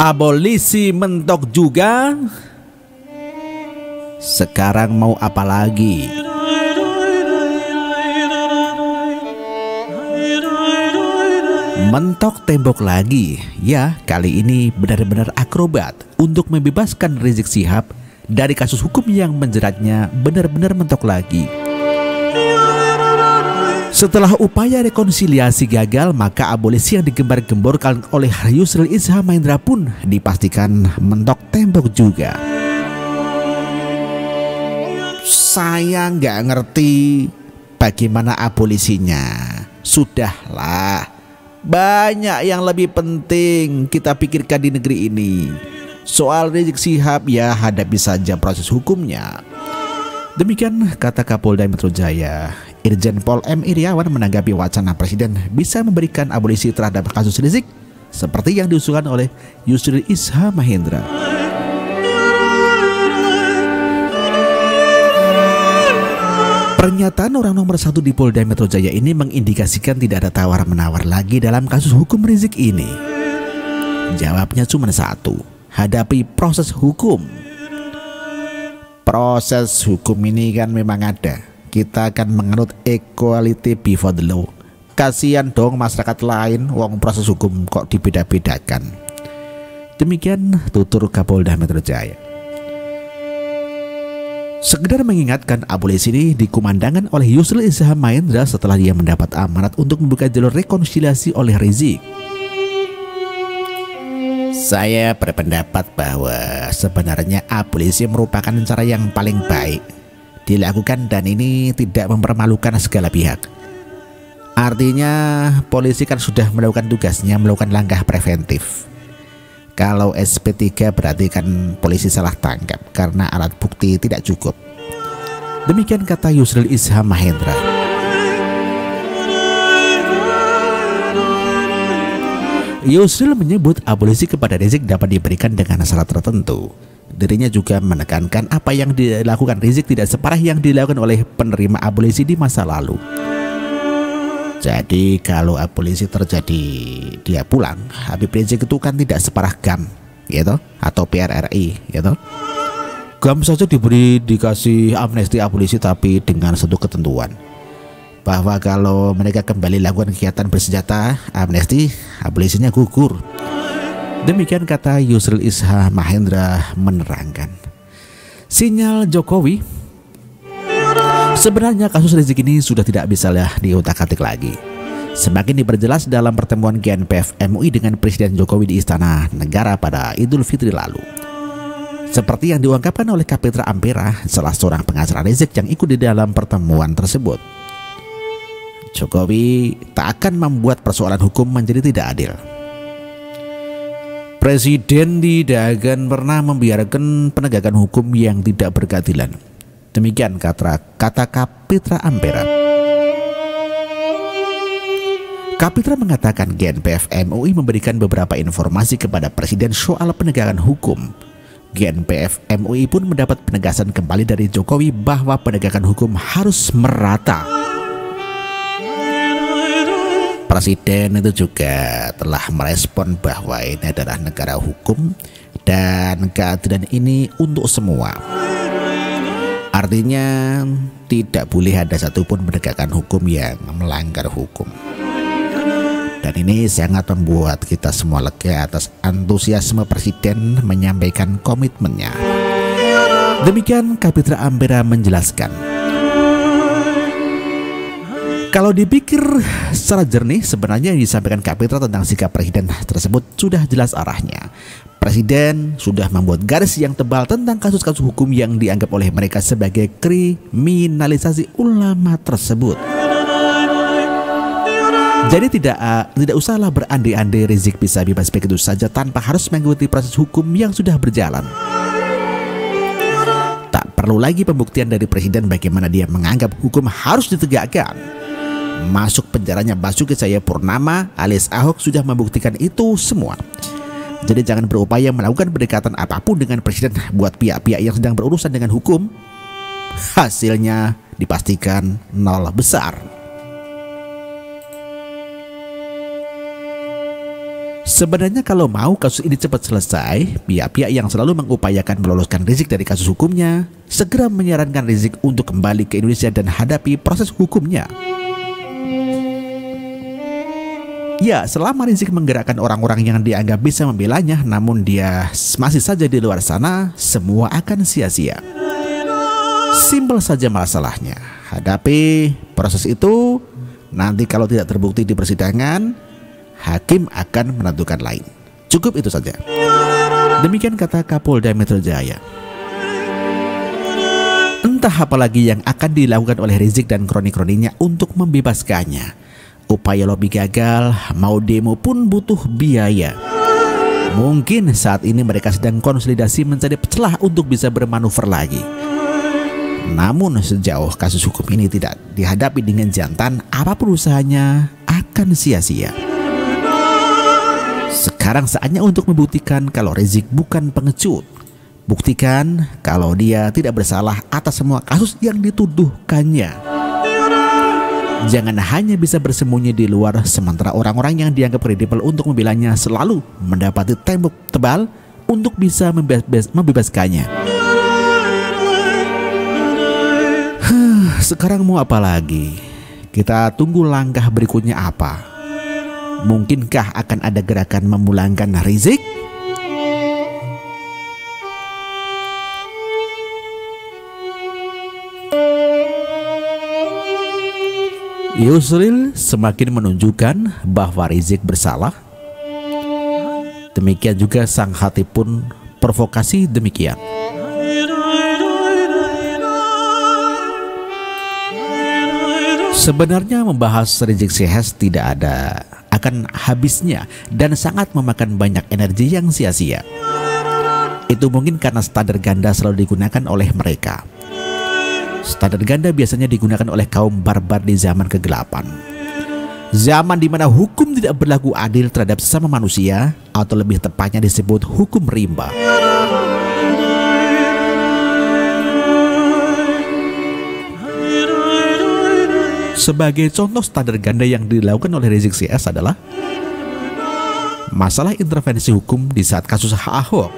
Abolisi mentok juga. Sekarang mau apa lagi? Mentok tembok lagi. Ya, kali ini benar-benar akrobat untuk membebaskan Rizik Syihab dari kasus hukum yang menjeratnya, benar-benar mentok lagi. Setelah upaya rekonsiliasi gagal, maka abolisi yang digembar-gemborkan oleh Yusril Izzah Mahendra pun dipastikan mentok tembok juga. Saya nggak ngerti bagaimana abolisinya. Sudahlah, banyak yang lebih penting kita pikirkan di negeri ini. Soal Rizik Syihab ya hadapi saja proses hukumnya. Demikian kata Kapolda Metro Jaya. Irjen Pol M. Iriawan menanggapi wacana Presiden bisa memberikan abolisi terhadap kasus Rizik seperti yang diusulkan oleh Yusril Izzah Mahendra. Pernyataan orang nomor 1 di Polda Metro Jaya ini mengindikasikan tidak ada tawar-menawar lagi dalam kasus hukum Rizik ini. Jawabnya cuma satu, hadapi proses hukum. Proses hukum ini kan memang ada. Kita akan menganut equality before the law. Kasihan dong masyarakat lain, wong proses hukum kok dibeda-bedakan. Demikian tutur Kapolda Metro Jaya. Sekedar mengingatkan, abolisi ini dikumandangkan oleh Yusril Izzah Mahendra setelah dia mendapat amanat untuk membuka jalur rekonsiliasi oleh Rizik. Saya berpendapat bahwa sebenarnya abolisi merupakan cara yang paling baik dilakukan dan ini tidak mempermalukan segala pihak. Artinya polisi kan sudah melakukan tugasnya, melakukan langkah preventif. Kalau SP3 berarti kan polisi salah tangkap karena alat bukti tidak cukup. Demikian kata Yusril Izzah Mahendra. Yusril menyebut abolisi kepada Rizik dapat diberikan dengan syarat tertentu. Dirinya juga menekankan apa yang dilakukan Rizik tidak separah yang dilakukan oleh penerima abolisi di masa lalu. Jadi kalau abolisi terjadi dia pulang, Habib Rizik itu kan tidak separah GAM, gitu, atau PRRI, gitu. GAM saja dikasih amnesti abolisi tapi dengan satu ketentuan, bahwa kalau mereka kembali lakukan kegiatan bersenjata, amnesti abolisinya gugur. Demikian kata Yusril Izzah Mahendra menerangkan. Sinyal Jokowi, sebenarnya kasus Rizik ini sudah tidak bisa diutak-atik lagi. Semakin diperjelas dalam pertemuan GNPF MUI dengan Presiden Jokowi di Istana Negara pada Idul Fitri lalu. Seperti yang diungkapkan oleh Kapitra Ampera, salah seorang pengacara Rizik yang ikut di dalam pertemuan tersebut. Jokowi tak akan membuat persoalan hukum menjadi tidak adil. Presiden tidak akan pernah membiarkan penegakan hukum yang tidak berkeadilan. Demikian kata Kapitra Ampera. Kapitra mengatakan GNPF MUI memberikan beberapa informasi kepada Presiden soal penegakan hukum. GNPF MUI pun mendapat penegasan kembali dari Jokowi bahwa penegakan hukum harus merata. Presiden itu juga telah merespon bahwa ini adalah negara hukum dan keadilan ini untuk semua. Artinya tidak boleh ada satupun penegakan hukum yang melanggar hukum. Dan ini sangat membuat kita semua lega atas antusiasme Presiden menyampaikan komitmennya. Demikian Kapitra Ampera menjelaskan. Kalau dipikir secara jernih, sebenarnya yang disampaikan Kapitra tentang sikap Presiden tersebut sudah jelas arahnya. Presiden sudah membuat garis yang tebal tentang kasus-kasus hukum yang dianggap oleh mereka sebagai kriminalisasi ulama tersebut. Jadi tidak usahlah berandai-andai Rizik bisa bebas begitu saja tanpa harus mengikuti proses hukum yang sudah berjalan. Tak perlu lagi pembuktian dari Presiden bagaimana dia menganggap hukum harus ditegakkan. Masuk penjaranya Basuki Cahayapurnama alias Ahok sudah membuktikan itu semua. Jadi jangan berupaya melakukan pendekatan apapun dengan Presiden buat pihak-pihak yang sedang berurusan dengan hukum. Hasilnya dipastikan nol besar. Sebenarnya kalau mau kasus ini cepat selesai, pihak-pihak yang selalu mengupayakan meloloskan Rizik dari kasus hukumnya segera menyarankan Rizik untuk kembali ke Indonesia dan hadapi proses hukumnya. Ya, selama Rizik menggerakkan orang-orang yang dianggap bisa membelanya, namun dia masih saja di luar sana, semua akan sia-sia. Simpel saja masalahnya. Hadapi proses itu, nanti kalau tidak terbukti di persidangan, hakim akan menentukan lain. Cukup itu saja. Demikian kata Kapolda Metro Jaya. Entah apa lagi yang akan dilakukan oleh Rizik dan kroni-kroninya untuk membebaskannya. Upaya lobi gagal, mau demo pun butuh biaya. Mungkin saat ini mereka sedang konsolidasi mencari celah untuk bisa bermanuver lagi. Namun sejauh kasus hukum ini tidak dihadapi dengan jantan, apapun usahanya akan sia-sia. Sekarang saatnya untuk membuktikan kalau Rizik bukan pengecut. Buktikan kalau dia tidak bersalah atas semua kasus yang dituduhkannya. Jangan hanya bisa bersembunyi di luar, sementara orang-orang yang dianggap kredibel untuk membelanya selalu mendapati tembok tebal untuk bisa membebaskannya. Sekarang mau apa lagi? Kita tunggu langkah berikutnya apa? Mungkinkah akan ada gerakan memulangkan Rizik? Yusril semakin menunjukkan bahwa Rizik bersalah. Demikian juga sang hati pun provokasi demikian. Sebenarnya membahas Rizik Syihab tidak ada akan habisnya dan sangat memakan banyak energi yang sia-sia. Itu mungkin karena standar ganda selalu digunakan oleh mereka. Standar ganda biasanya digunakan oleh kaum barbar di zaman kegelapan. Zaman di mana hukum tidak berlaku adil terhadap sesama manusia, atau lebih tepatnya disebut hukum rimba. Sebagai contoh standar ganda yang dilakukan oleh Rizik Syihab adalah masalah intervensi hukum di saat kasus Ahok.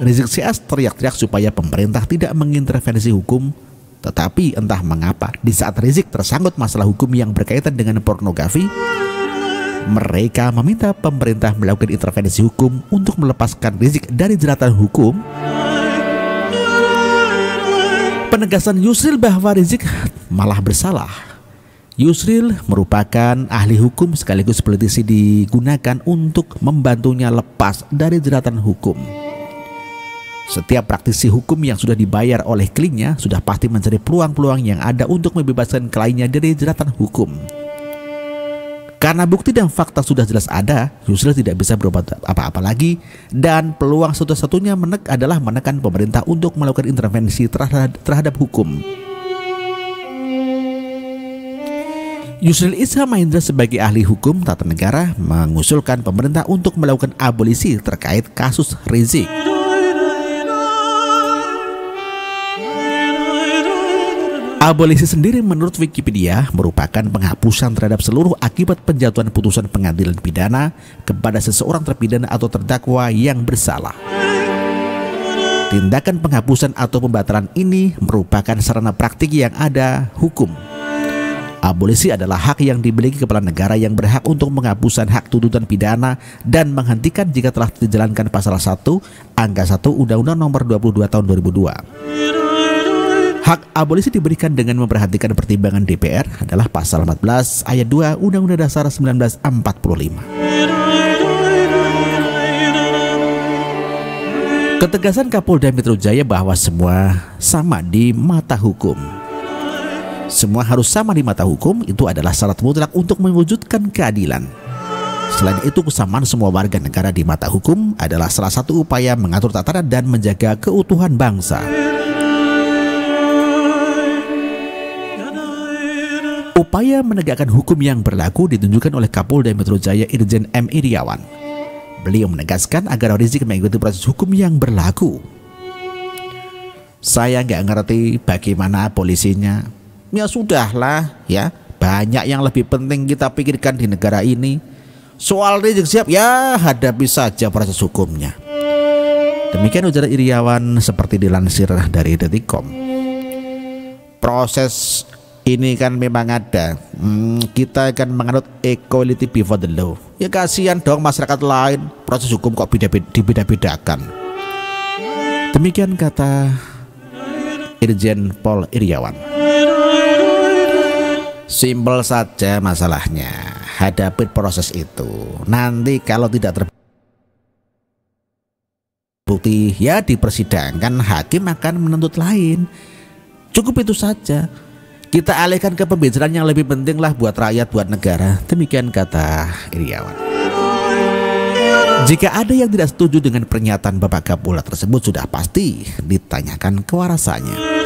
Rizik Syihab teriak-teriak supaya pemerintah tidak mengintervensi hukum. Tetapi entah mengapa di saat Rizik tersangkut masalah hukum yang berkaitan dengan pornografi, mereka meminta pemerintah melakukan intervensi hukum untuk melepaskan Rizik dari jeratan hukum. Penegasan Yusril bahwa Rizik malah bersalah. Yusril merupakan ahli hukum sekaligus politisi digunakan untuk membantunya lepas dari jeratan hukum. Setiap praktisi hukum yang sudah dibayar oleh kliennya sudah pasti mencari peluang-peluang yang ada untuk membebaskan kliennya dari jeratan hukum. Karena bukti dan fakta sudah jelas ada, Yusril tidak bisa berbuat apa-apa lagi, dan peluang satu-satunya adalah menekan pemerintah untuk melakukan intervensi terhadap hukum. Yusril Iza Mahendra sebagai ahli hukum tata negara mengusulkan pemerintah untuk melakukan abolisi terkait kasus Rizik. Abolisi sendiri menurut Wikipedia merupakan penghapusan terhadap seluruh akibat penjatuhan putusan pengadilan pidana kepada seseorang terpidana atau terdakwa yang bersalah. Tindakan penghapusan atau pembatalan ini merupakan sarana praktik yang ada hukum. Abolisi adalah hak yang dimiliki kepala negara yang berhak untuk penghapusan hak tuntutan pidana dan menghentikan jika telah dijalankan pasal 1 angka 1 Undang-Undang Nomor 22 Tahun 2002. Hak abolisi diberikan dengan memperhatikan pertimbangan DPR adalah pasal 14 ayat 2 Undang-Undang Dasar 1945. Ketegasan Kapolda Metro Jaya bahwa semua sama di mata hukum. Semua harus sama di mata hukum itu adalah syarat mutlak untuk mewujudkan keadilan. Selain itu, kesamaan semua warga negara di mata hukum adalah salah satu upaya mengatur tatanan dan menjaga keutuhan bangsa. Upaya menegakkan hukum yang berlaku ditunjukkan oleh Kapolda Metro Jaya Irjen M. Iriawan. Beliau menegaskan agar Rizik mengikuti proses hukum yang berlaku. Saya nggak ngerti bagaimana polisinya. Ya sudahlah ya, banyak yang lebih penting kita pikirkan di negara ini. Soal Rizik Syihab ya hadapi saja proses hukumnya. Demikian ujar Iriawan seperti dilansir dari Detikcom. Proses ini kan memang ada. Kita akan menganut equality before the law. Ya kasihan dong masyarakat lain, proses hukum kok dibeda-bedakan. Demikian kata Irjen Pol Iriawan. Simpel saja masalahnya, hadapi proses itu. Nanti kalau tidak terbukti ya dipersidangkan, hakim akan menuntut lain. Cukup itu saja. Kita alihkan ke pembicaraan yang lebih penting lah buat rakyat, buat negara. Demikian kata Iriawan. Jika ada yang tidak setuju dengan pernyataan Bapak Kapolda tersebut, sudah pasti ditanyakan kewarasannya.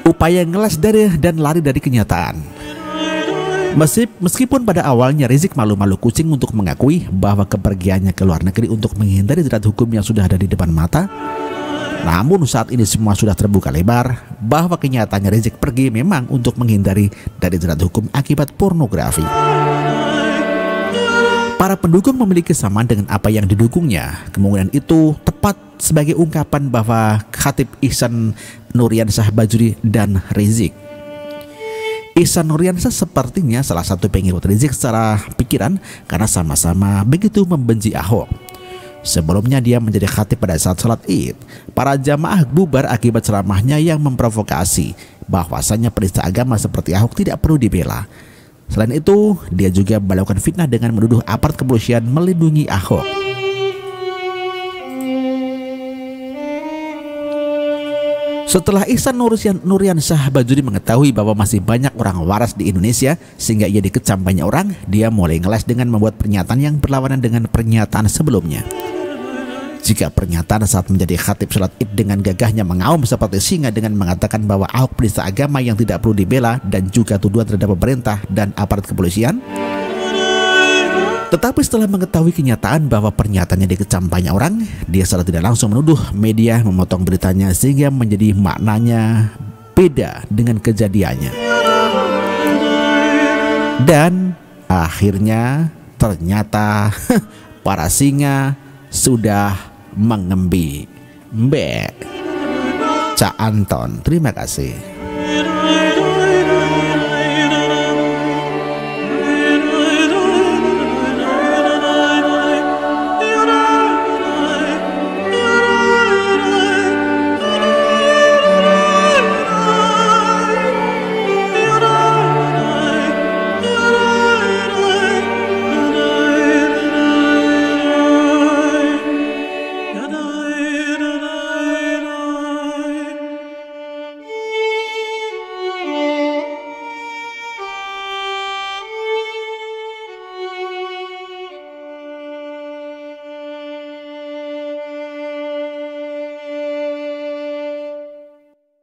Upaya ngeles dari dan lari dari kenyataan. Meskipun pada awalnya Rizik malu-malu kucing untuk mengakui bahwa kepergiannya ke luar negeri untuk menghindari jerat hukum yang sudah ada di depan mata, namun saat ini semua sudah terbuka lebar bahwa kenyataannya Rizik pergi memang untuk menghindari dari jerat hukum akibat pornografi. Para pendukung memiliki kesamaan dengan apa yang didukungnya. Kemungkinan itu tepat sebagai ungkapan bahwa Khatib Ihsan Nuryansyah Bajuri dan Rizik. Ihsan Nuryansyah sepertinya salah satu pengikut Rizik secara pikiran karena sama-sama begitu membenci Ahok. Sebelumnya dia menjadi khatib pada saat sholat Id. Para jamaah bubar akibat ceramahnya yang memprovokasi bahwasanya penista agama seperti Ahok tidak perlu dibela. Selain itu, dia juga melakukan fitnah dengan menuduh aparat kepolisian melindungi Ahok. Setelah Ihsan Nuryansyah Bajuri mengetahui bahwa masih banyak orang waras di Indonesia sehingga ia dikecam banyak orang, dia mulai ngeles dengan membuat pernyataan yang berlawanan dengan pernyataan sebelumnya. Jika pernyataan saat menjadi khatib sholat Id dengan gagahnya mengaum seperti singa dengan mengatakan bahwa Ahok penista agama yang tidak perlu dibela dan juga tuduhan terhadap pemerintah dan aparat kepolisian. Tetapi setelah mengetahui kenyataan bahwa pernyataannya dikecam banyak orang, dia secara tidak langsung menuduh media memotong beritanya sehingga menjadi maknanya beda dengan kejadiannya. Dan akhirnya ternyata para singa sudah mengembi. Mbak Cak Anton, terima kasih.